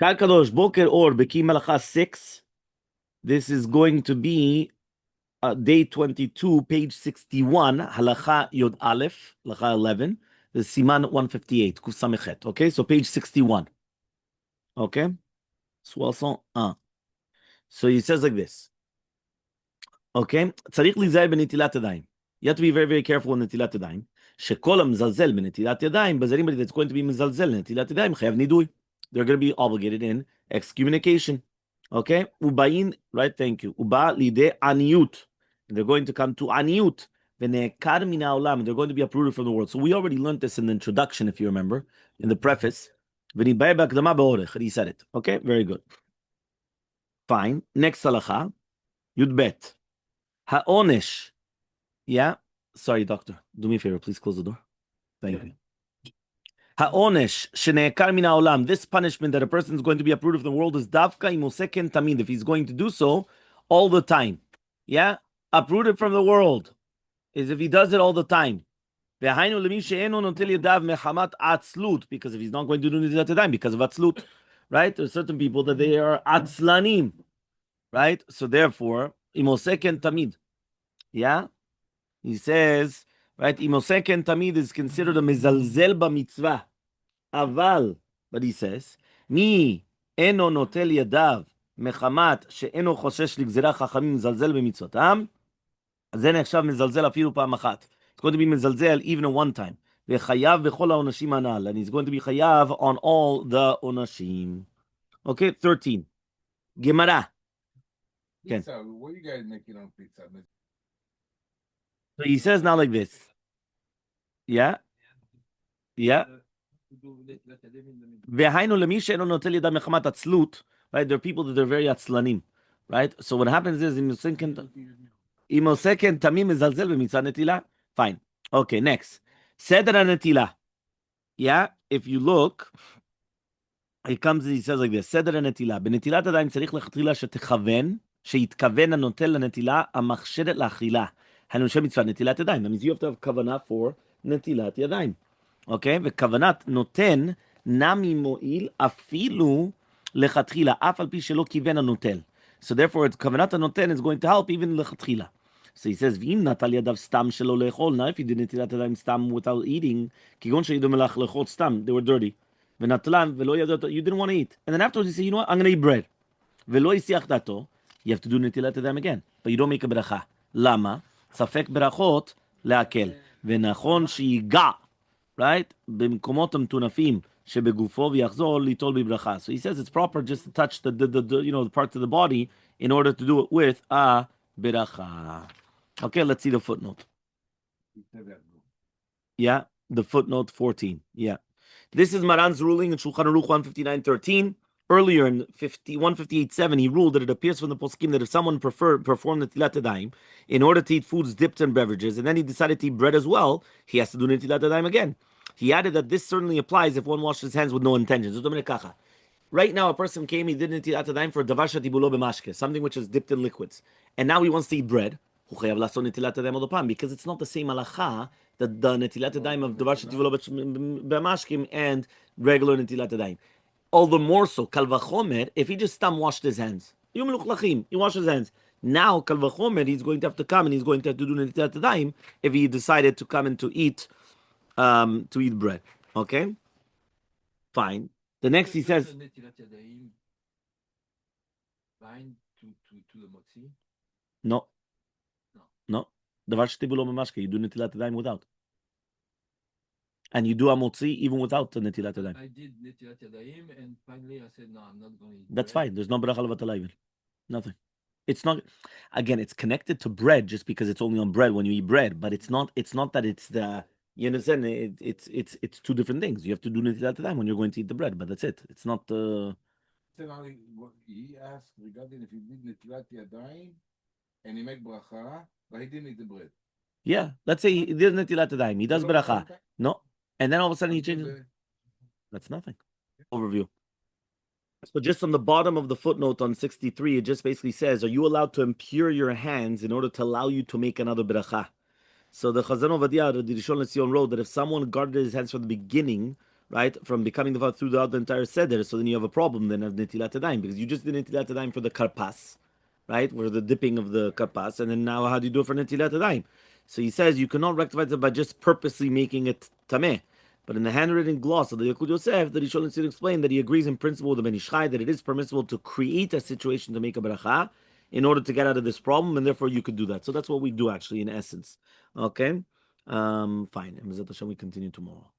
Kal Kadosh Boker Or Bekiim Halacha 6. This is going to be day 22, page 61, Halacha Yod Aleph, Halacha 11, the Siman 158, Kuf Samechet. Okay, so page 61. Okay, 61. So he says like this. Okay, צריך להיזהר בנטילת ידיים. You have to be very, very careful in נטילת ידיים. שכל המזלזל בנטילת ידיים, but anybody that's going to be מזלזל בנטילת ידיים, חייב נידוי. They're going to be obligated in excommunication. Okay? ובאים, right, thank you. ובא לידי עניות. They're going to come to עניות. ונעקר מן העולם. They're going to be uprooted from the world. So we already learned this in the introduction, if you remember, in the preface. ונתבהר בהקדמה באורך. He said it. Okay? Very good. Fine. Next הלכה. י"ב. Ha'onesh. Yeah? Sorry, doctor. Do me a favor. Please close the door. Thank you. Ha'onesh shene'ekar min ha'olam. This punishment that a person is going to be uprooted from the world is davka imoseken tamid. If he's going to do so all the time. Yeah? Uprooted from the world is if he does it all the time. Because if he's not going to do it at the time, because of atzlut. Right? There's certain people that they are atzlanim. Right? So therefore, imoseken tamid. Yeah? He says, right, imoseken tamid is considered a mezalzel mitzvah. Aval, but he says, mi eno notel yadav mechamat she'eno choshesh ligzera chachamim mezalzel b'mitzvotam, זה נחשב מזלזל אפילו פעם אחת. It's going to be מזלזל even at one time. וחייב בכל העונשים הנ"ל. And he's going to be חייב on all the עונשים. Okay, 13. Gemara. Pizza, what you guys making on pizza? So he says now like this. Yeah? Yeah? והיינו למי שאינו נוטל ידם מחמת עצלות, right? There are people that are very עצלנים, right? So what happens is, אם עושה כן תמים מזלזל במצוות נטילה. Fine. Okay, next. סדר הנטילה. Yeah? If you look, he comes and he says like this, סדר הנטילה. בנטילת ידיים צריך לכתחילה שתכוון, שיתכוון הנוטל לנטילה המחשדת לאכילה. הנושא מצוות נטילת ידיים. That means you have to have כוונה for נטילת ידיים. אוקיי? וכוונת נותן נמי מועיל אפילו לכתחילה, אף על פי שלא כיוון הנוטל. So therefore, כוונת הנותן is going to help even לכתחילה. So he says, ואם נטל ידיו סתם שלא לאכול, now if you did נטילת ידיים סתם without eating, כגון שידעו מלאך לאכול סתם, they were dirty. ונטלן ולא ידעת, you didn't want to eat. And then afterwards you say, you know what, I'm going to eat bread. ולא יסיח דעתו, you have to do נטילת ידיים again. But you don't make a ברכה. למה? ספק ברכות להקל. ונכון שיגע, right? במקומות המטונפים שבגופו ויחזור ליטול בברכה. So he says it's proper just to touch the you know, the parts of the body in order to do it with a beracha. Okay, let's see the footnote. Yeah, the footnote 14. Yeah. This is Maran's ruling in Shulchan Aruch 159.13. Earlier in 158.7, he ruled that it appears from the poskim that if someone performed netilat yadayim in order to eat foods dipped in beverages, and then he decided to eat bread as well, he has to do netilat yadayim again. He added that this certainly applies if one washes his hands with no intention. Right now, a person came, he did netilat yadayim for davar shatibulo b'mashke, something which is dipped in liquids, and now he wants to eat bread. Because it's not the same halacha that the netilat yadayim of davar shatibulo b'mashke and regular netilat yadayim. All the more so, kal vachomer, if he just washed his hands. He washed his hands. Now, kal vachomer, he's going to have to come and he's going to have to do netilat yadayim if he decided to come and to eat bread. Okay? Fine. The next he says, no. Davar shtibul mashke, you do netilat yadayim without. And you do amotzi even without the netilat yadayim. I did netilat yadayim, and finally I said, no, I'm not going to eat That's bread. fine. There's no bracha levatala even. Nothing. It's not. Again, it's connected to bread just because it's only on bread when you eat bread. But it's not. It's not that it's the. You understand? It's two different things. You have to do netilat yadayim when you're going to eat the bread. But that's it. It's not. He asked regarding if he did netilat yadayim and he make bracha, but he didn't eat the bread. Yeah. Let's say he did netilat yadayim. He does bracha. No. And then all of a sudden he changes. That's nothing. Overview. So just on the bottom of the footnote on 63, it just basically says, are you allowed to impure your hands in order to allow you to make another bracha? So the Chazal Ovadia, the Rishon LeZion wrote that if someone guarded his hands from the beginning, right, from becoming defiled throughout the entire seder, so then you have a problem then of netillat yadayim, because you just did netillat yadayim for the karpas, right, where the dipping of the karpas, and then now how do you do it for netillat yadayim? So he says you cannot rectify it by just purposely making it tameh. But in the handwritten gloss of the Yakud Yosef, the Rishon Lezion explained that he agrees in principle with the Ben Ish Chai that it is permissible to create a situation to make a beracha in order to get out of this problem, and therefore you could do that. So that's what we do actually in essence. Okay, fine. And Mizat Hashem, we continue tomorrow.